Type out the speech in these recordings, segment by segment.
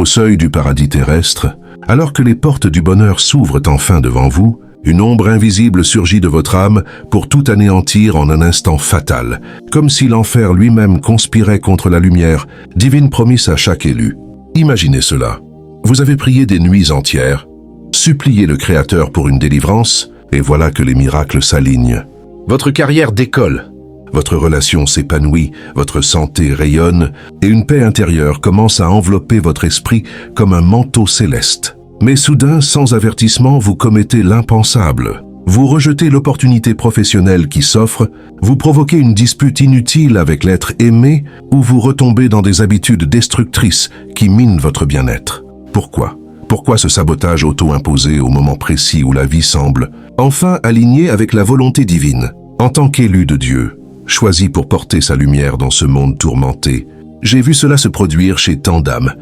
Au seuil du paradis terrestre, alors que les portes du bonheur s'ouvrent enfin devant vous, une ombre invisible surgit de votre âme pour tout anéantir en un instant fatal, comme si l'enfer lui-même conspirait contre la lumière, divine promesse à chaque élu. Imaginez cela. Vous avez prié des nuits entières, supplié le Créateur pour une délivrance, et voilà que les miracles s'alignent. Votre carrière décolle, votre relation s'épanouit, votre santé rayonne, et une paix intérieure commence à envelopper votre esprit comme un manteau céleste. Mais soudain, sans avertissement, vous commettez l'impensable. Vous rejetez l'opportunité professionnelle qui s'offre, vous provoquez une dispute inutile avec l'être aimé, ou vous retombez dans des habitudes destructrices qui minent votre bien-être. Pourquoi ? Pourquoi ce sabotage auto-imposé au moment précis où la vie semble enfin alignée avec la volonté divine? En tant qu'élu de Dieu, choisi pour porter sa lumière dans ce monde tourmenté, j'ai vu cela se produire chez tant d'âmes.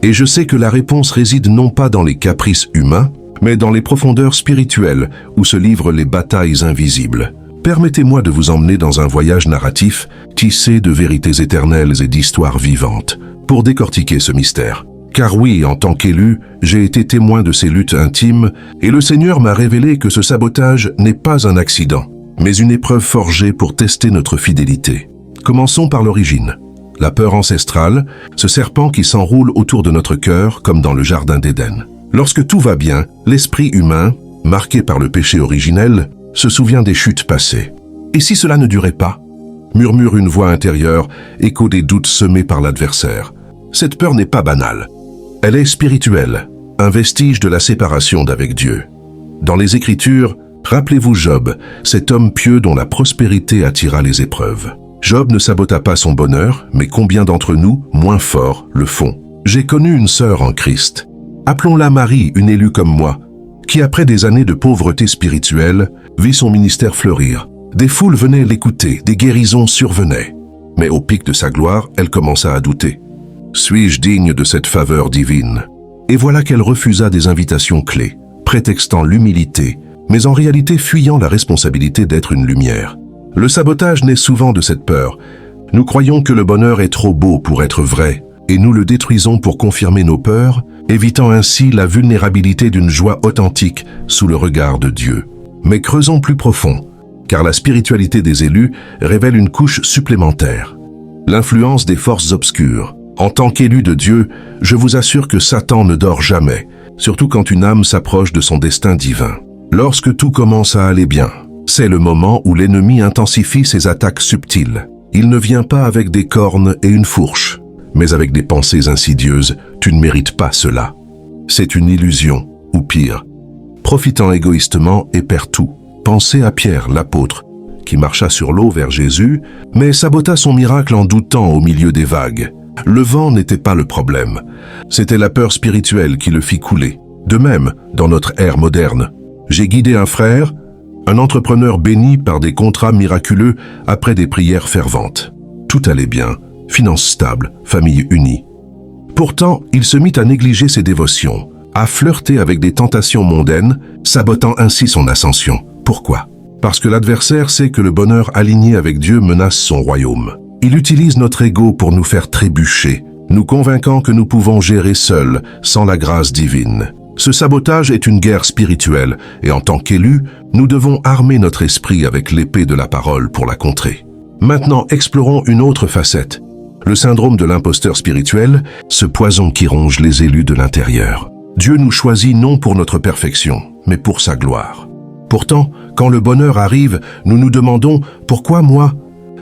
Et je sais que la réponse réside non pas dans les caprices humains, mais dans les profondeurs spirituelles où se livrent les batailles invisibles. Permettez-moi de vous emmener dans un voyage narratif tissé de vérités éternelles et d'histoires vivantes, pour décortiquer ce mystère. Car oui, en tant qu'élu, j'ai été témoin de ces luttes intimes, et le Seigneur m'a révélé que ce sabotage n'est pas un accident, mais une épreuve forgée pour tester notre fidélité. Commençons par l'origine. La peur ancestrale, ce serpent qui s'enroule autour de notre cœur comme dans le jardin d'Éden. Lorsque tout va bien, l'esprit humain, marqué par le péché originel, se souvient des chutes passées. Et si cela ne durait pas ? Murmure une voix intérieure, écho des doutes semés par l'adversaire. Cette peur n'est pas banale. Elle est spirituelle, un vestige de la séparation d'avec Dieu. Dans les Écritures, rappelez-vous Job, cet homme pieux dont la prospérité attira les épreuves. Job ne sabota pas son bonheur, mais combien d'entre nous, moins forts, le font. J'ai connu une sœur en Christ. Appelons-la Marie, une élue comme moi, qui après des années de pauvreté spirituelle, vit son ministère fleurir. Des foules venaient l'écouter, des guérisons survenaient. Mais au pic de sa gloire, elle commença à douter. Suis-je digne de cette faveur divine? Et voilà qu'elle refusa des invitations clés, prétextant l'humilité, mais en réalité fuyant la responsabilité d'être une lumière. Le sabotage naît souvent de cette peur. Nous croyons que le bonheur est trop beau pour être vrai, et nous le détruisons pour confirmer nos peurs, évitant ainsi la vulnérabilité d'une joie authentique sous le regard de Dieu. Mais creusons plus profond, car la spiritualité des élus révèle une couche supplémentaire. L'influence des forces obscures. En tant qu'élu de Dieu, je vous assure que Satan ne dort jamais, surtout quand une âme s'approche de son destin divin. Lorsque tout commence à aller bien, c'est le moment où l'ennemi intensifie ses attaques subtiles. Il ne vient pas avec des cornes et une fourche, mais avec des pensées insidieuses. Tu ne mérites pas cela. C'est une illusion, ou pire, profitant égoïstement et perd tout. Pensez à Pierre, l'apôtre, qui marcha sur l'eau vers Jésus, mais sabota son miracle en doutant au milieu des vagues. Le vent n'était pas le problème. C'était la peur spirituelle qui le fit couler. De même, dans notre ère moderne, j'ai guidé un frère, un entrepreneur béni par des contrats miraculeux après des prières ferventes. Tout allait bien, finances stables, famille unie. Pourtant, il se mit à négliger ses dévotions, à flirter avec des tentations mondaines, sabotant ainsi son ascension. Pourquoi ? Parce que l'adversaire sait que le bonheur aligné avec Dieu menace son royaume. Il utilise notre ego pour nous faire trébucher, nous convainquant que nous pouvons gérer seuls, sans la grâce divine. Ce sabotage est une guerre spirituelle, et en tant qu'élus, nous devons armer notre esprit avec l'épée de la parole pour la contrer. Maintenant, explorons une autre facette. Le syndrome de l'imposteur spirituel, ce poison qui ronge les élus de l'intérieur. Dieu nous choisit non pour notre perfection, mais pour sa gloire. Pourtant, quand le bonheur arrive, nous nous demandons « Pourquoi moi ?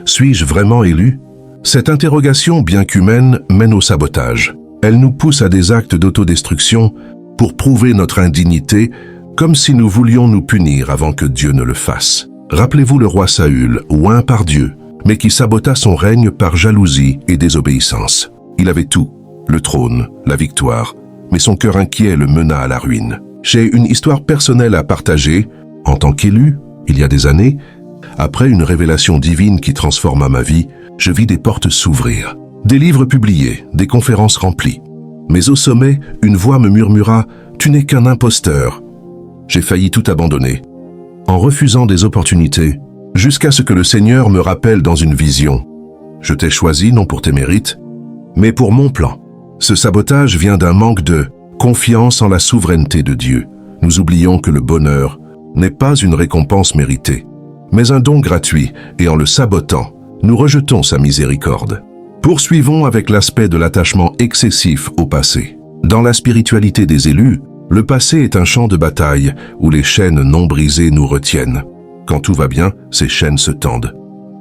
Suis-je vraiment élu ?» Cette interrogation, bien qu'humaine, mène au sabotage. Elle nous pousse à des actes d'autodestruction pour prouver notre indignité, comme si nous voulions nous punir avant que Dieu ne le fasse. Rappelez-vous le roi Saül, oint par Dieu, mais qui sabota son règne par jalousie et désobéissance. Il avait tout, le trône, la victoire, mais son cœur inquiet le mena à la ruine. J'ai une histoire personnelle à partager. En tant qu'élu, il y a des années, après une révélation divine qui transforma ma vie, je vis des portes s'ouvrir. Des livres publiés, des conférences remplies. Mais au sommet, une voix me murmura « Tu n'es qu'un imposteur ». J'ai failli tout abandonner, en refusant des opportunités, jusqu'à ce que le Seigneur me rappelle dans une vision. Je t'ai choisi non pour tes mérites, mais pour mon plan. Ce sabotage vient d'un manque de confiance en la souveraineté de Dieu. Nous oublions que le bonheur n'est pas une récompense méritée, mais un don gratuit, et en le sabotant, nous rejetons sa miséricorde. Poursuivons avec l'aspect de l'attachement excessif au passé. Dans la spiritualité des élus, le passé est un champ de bataille où les chaînes non brisées nous retiennent. Quand tout va bien, ces chaînes se tendent,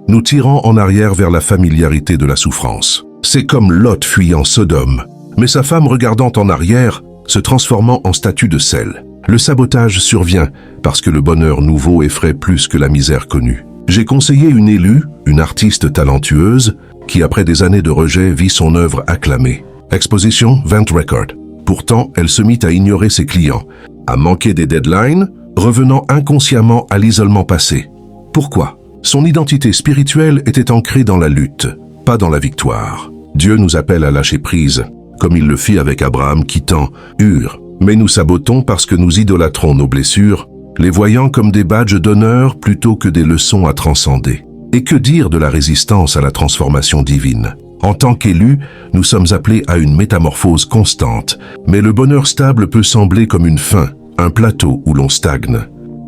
nous tirant en arrière vers la familiarité de la souffrance. C'est comme Lot fuyant Sodome, mais sa femme regardant en arrière, se transformant en statue de sel. Le sabotage survient parce que le bonheur nouveau effraie plus que la misère connue. J'ai conseillé une élue, une artiste talentueuse, qui après des années de rejet vit son œuvre acclamée. Exposition, Vent Record. Pourtant, elle se mit à ignorer ses clients, à manquer des deadlines, revenant inconsciemment à l'isolement passé. Pourquoi? Son identité spirituelle était ancrée dans la lutte, pas dans la victoire. Dieu nous appelle à lâcher prise, comme il le fit avec Abraham quittant Ur. Mais nous sabotons parce que nous idolâtrons nos blessures, les voyant comme des badges d'honneur plutôt que des leçons à transcender. Et que dire de la résistance à la transformation divine? En tant qu'élus, nous sommes appelés à une métamorphose constante, mais le bonheur stable peut sembler comme une fin, un plateau où l'on stagne.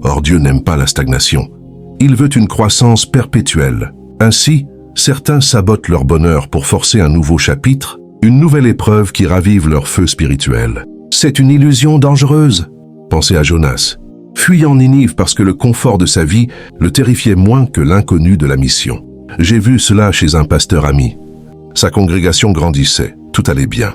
Or Dieu n'aime pas la stagnation. Il veut une croissance perpétuelle. Ainsi, certains sabotent leur bonheur pour forcer un nouveau chapitre, une nouvelle épreuve qui ravive leur feu spirituel. C'est une illusion dangereuse. Pensez à Jonas, fuyant Ninive parce que le confort de sa vie le terrifiait moins que l'inconnu de la mission. J'ai vu cela chez un pasteur ami. Sa congrégation grandissait, tout allait bien.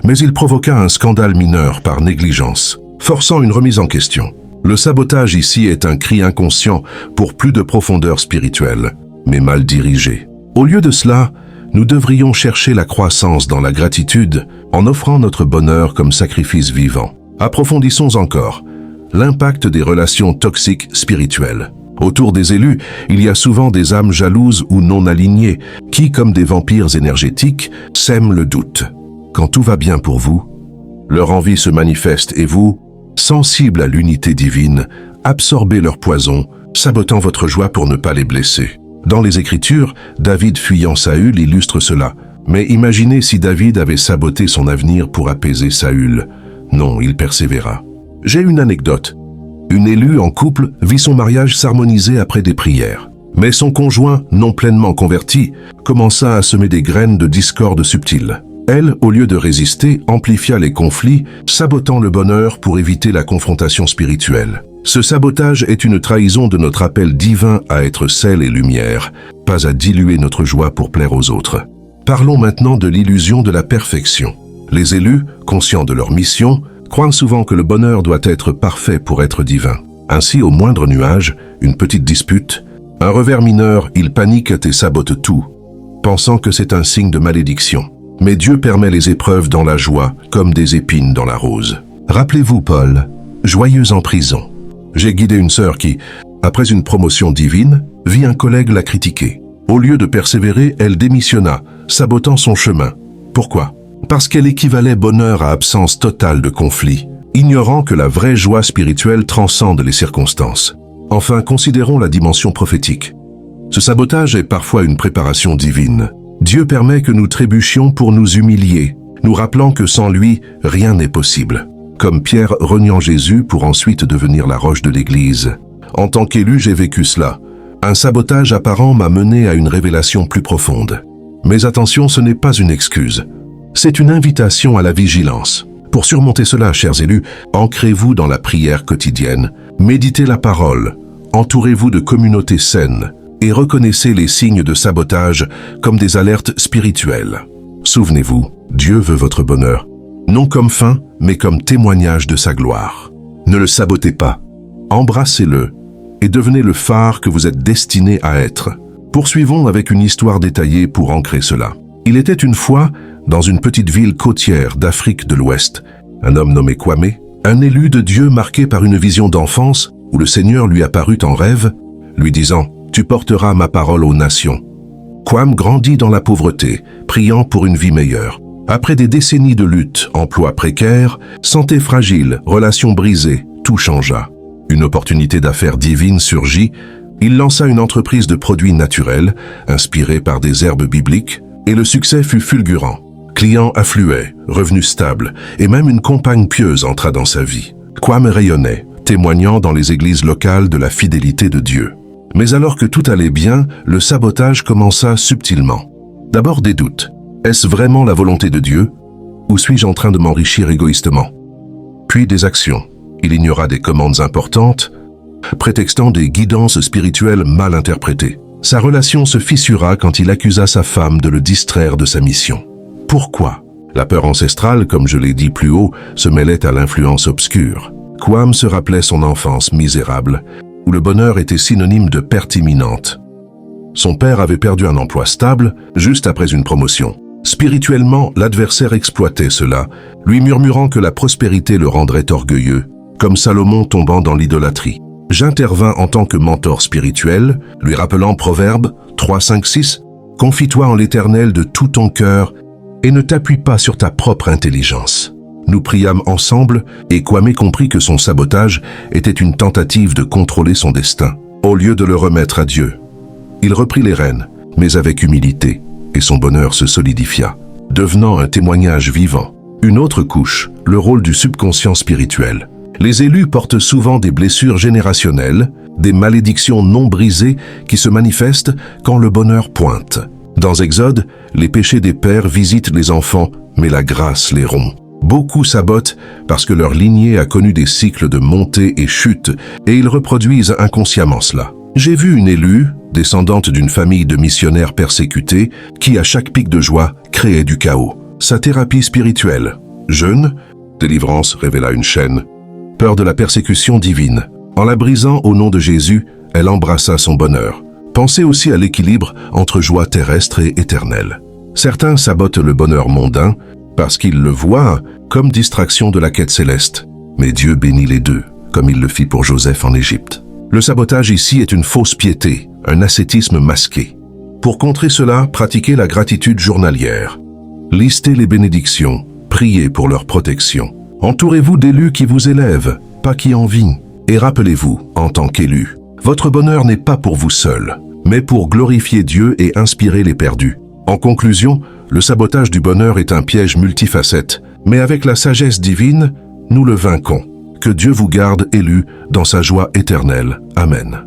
Mais il provoqua un scandale mineur par négligence, forçant une remise en question. Le sabotage ici est un cri inconscient pour plus de profondeur spirituelle, mais mal dirigé. Au lieu de cela, nous devrions chercher la croissance dans la gratitude en offrant notre bonheur comme sacrifice vivant. Approfondissons encore l'impact des relations toxiques spirituelles. Autour des élus, il y a souvent des âmes jalouses ou non alignées qui, comme des vampires énergétiques, sèment le doute. Quand tout va bien pour vous, leur envie se manifeste et vous, sensibles à l'unité divine, absorbez leur poison, sabotant votre joie pour ne pas les blesser. Dans les Écritures, David fuyant Saül illustre cela. Mais imaginez si David avait saboté son avenir pour apaiser Saül. Non, il persévéra. J'ai une anecdote. Une élue en couple vit son mariage s'harmoniser après des prières. Mais son conjoint, non pleinement converti, commença à semer des graines de discorde subtiles. Elle, au lieu de résister, amplifia les conflits, sabotant le bonheur pour éviter la confrontation spirituelle. Ce sabotage est une trahison de notre appel divin à être sel et lumière, pas à diluer notre joie pour plaire aux autres. Parlons maintenant de l'illusion de la perfection. Les élus, conscients de leur mission, croient souvent que le bonheur doit être parfait pour être divin. Ainsi, au moindre nuage, une petite dispute, un revers mineur, ils paniquent et sabotent tout, pensant que c'est un signe de malédiction. Mais Dieu permet les épreuves dans la joie, comme des épines dans la rose. Rappelez-vous Paul, joyeux en prison. J'ai guidé une sœur qui, après une promotion divine, vit un collègue la critiquer. Au lieu de persévérer, elle démissionna, sabotant son chemin. Pourquoi? Parce qu'elle équivalait bonheur à absence totale de conflit, ignorant que la vraie joie spirituelle transcende les circonstances. Enfin, considérons la dimension prophétique. Ce sabotage est parfois une préparation divine. Dieu permet que nous trébuchions pour nous humilier, nous rappelant que sans lui, rien n'est possible. Comme Pierre reniant Jésus pour ensuite devenir la roche de l'Église. En tant qu'élu, j'ai vécu cela. Un sabotage apparent m'a mené à une révélation plus profonde. Mais attention, ce n'est pas une excuse. C'est une invitation à la vigilance. Pour surmonter cela, chers élus, ancrez-vous dans la prière quotidienne, méditez la parole, entourez-vous de communautés saines et reconnaissez les signes de sabotage comme des alertes spirituelles. Souvenez-vous, Dieu veut votre bonheur, non comme fin, mais comme témoignage de sa gloire. Ne le sabotez pas, embrassez-le et devenez le phare que vous êtes destiné à être. Poursuivons avec une histoire détaillée pour ancrer cela. Il était une fois, dans une petite ville côtière d'Afrique de l'Ouest, un homme nommé Kwame, un élu de Dieu marqué par une vision d'enfance où le Seigneur lui apparut en rêve, lui disant « Tu porteras ma parole aux nations ». Kwame grandit dans la pauvreté, priant pour une vie meilleure. Après des décennies de lutte, emploi précaire, santé fragile, relations brisées, tout changea. Une opportunité d'affaires divine surgit, il lança une entreprise de produits naturels, inspirée par des herbes bibliques, et le succès fut fulgurant. Clients affluaient, revenus stables, et même une compagne pieuse entra dans sa vie. Kwame rayonnait, témoignant dans les églises locales de la fidélité de Dieu. Mais alors que tout allait bien, le sabotage commença subtilement. D'abord des doutes. Est-ce vraiment la volonté de Dieu? Ou suis-je en train de m'enrichir égoïstement? Puis des actions. Il ignora des commandes importantes, prétextant des guidances spirituelles mal interprétées. Sa relation se fissura quand il accusa sa femme de le distraire de sa mission. Pourquoi? La peur ancestrale, comme je l'ai dit plus haut, se mêlait à l'influence obscure. Kwame se rappelait son enfance misérable, où le bonheur était synonyme de perte imminente. Son père avait perdu un emploi stable juste après une promotion. Spirituellement, l'adversaire exploitait cela, lui murmurant que la prospérité le rendrait orgueilleux, comme Salomon tombant dans l'idolâtrie. J'intervins en tant que mentor spirituel, lui rappelant Proverbe 3, 5, 6, « Confie-toi en l'Éternel de tout ton cœur et ne t'appuie pas sur ta propre intelligence. » Nous priâmes ensemble et Kwame comprit que son sabotage était une tentative de contrôler son destin, au lieu de le remettre à Dieu. Il reprit les rênes, mais avec humilité, et son bonheur se solidifia, devenant un témoignage vivant. Une autre couche, le rôle du subconscient spirituel. Les élus portent souvent des blessures générationnelles, des malédictions non brisées qui se manifestent quand le bonheur pointe. Dans Exode, les péchés des pères visitent les enfants, mais la grâce les rompt. Beaucoup sabotent parce que leur lignée a connu des cycles de montée et chute, et ils reproduisent inconsciemment cela. J'ai vu une élue, descendante d'une famille de missionnaires persécutés, qui à chaque pic de joie créait du chaos. Sa thérapie spirituelle, jeûne, délivrance révéla une chaîne, peur de la persécution divine. En la brisant au nom de Jésus, elle embrassa son bonheur. Pensez aussi à l'équilibre entre joie terrestre et éternelle. Certains sabotent le bonheur mondain parce qu'ils le voient comme distraction de la quête céleste. Mais Dieu bénit les deux, comme il le fit pour Joseph en Égypte. Le sabotage ici est une fausse piété, un ascétisme masqué. Pour contrer cela, pratiquez la gratitude journalière. Listez les bénédictions, priez pour leur protection. Entourez-vous d'élus qui vous élèvent, pas qui envient. Et rappelez-vous, en tant qu'élu, votre bonheur n'est pas pour vous seul, mais pour glorifier Dieu et inspirer les perdus. En conclusion, le sabotage du bonheur est un piège multifacette, mais avec la sagesse divine, nous le vaincons. Que Dieu vous garde élus dans sa joie éternelle. Amen.